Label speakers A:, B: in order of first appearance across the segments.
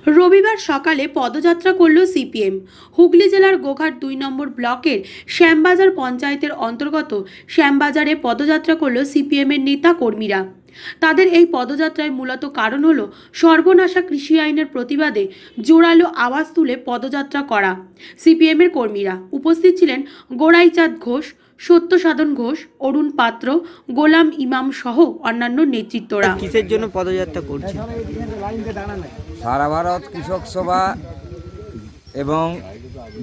A: রবিবার সকালে পদযাত্রা করল সিপিএম। হুগলি জেলার গোঘাট 2 নম্বর ব্লকের শ্যামবাজার পঞ্চায়েতের অন্তর্গত শ্যামবাজারে পদযাত্রা করল সিপিএমের নেতা কর্মীরা। তাদের এই পদযাত্রায় মূলত কারণ হলো সর্বনাশা কৃষি আইনের প্রতিবাদে জোরালো আওয়াজ তুলে পদযাত্রা করা। সিপিএমের কর্মীরা উপস্থিত ছিলেন গোড়াইচাঁদ ঘোষ, সত্যসাধন ঘোষ, অরুণ পাত্র, গোলাম ইমাম সহ অন্যান্য নেতৃত্বরা।
B: কিসের জন্য পদযাত্রা করছে?
C: সারা ভারত কৃষক সভা এবং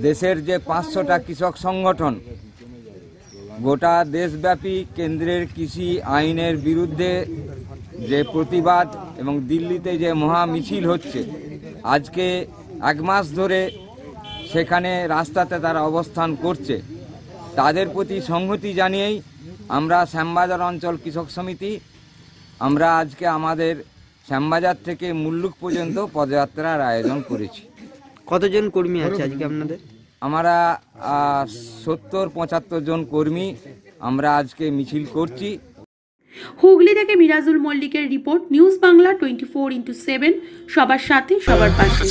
C: দেশের যে 500টা কৃষক সংগঠন গোটা দেশব্যাপী কেন্দ্রের কৃষি আইনের বিরুদ্ধে যে প্রতিবাদ এবং দিল্লিতে যে মহা মিছিল হচ্ছে, আজকে 1 মাস ধরে সেখানে রাস্তাতে তারা অবস্থান করছে, তাদের প্রতি সংহতি জানিয়েই আমরা শ্যামবাজার অঞ্চল কৃষক সমিতি আমরা আজকে আমাদের শ্যামবাজার থেকে মুল্লুক পর্যন্ত পদযাত্রার আয়োজন করেছি।
B: কতজন কর্মী আছে আজকে আপনাদের?
C: আমরা 70-75 জন কর্মী আমরা আজকে মিছিল করছি।
A: হুগলি থেকে মিরাজুল মল্লিকের রিপোর্ট, নিউজ বাংলা 24x7, সবার সাথে সবার পাশে।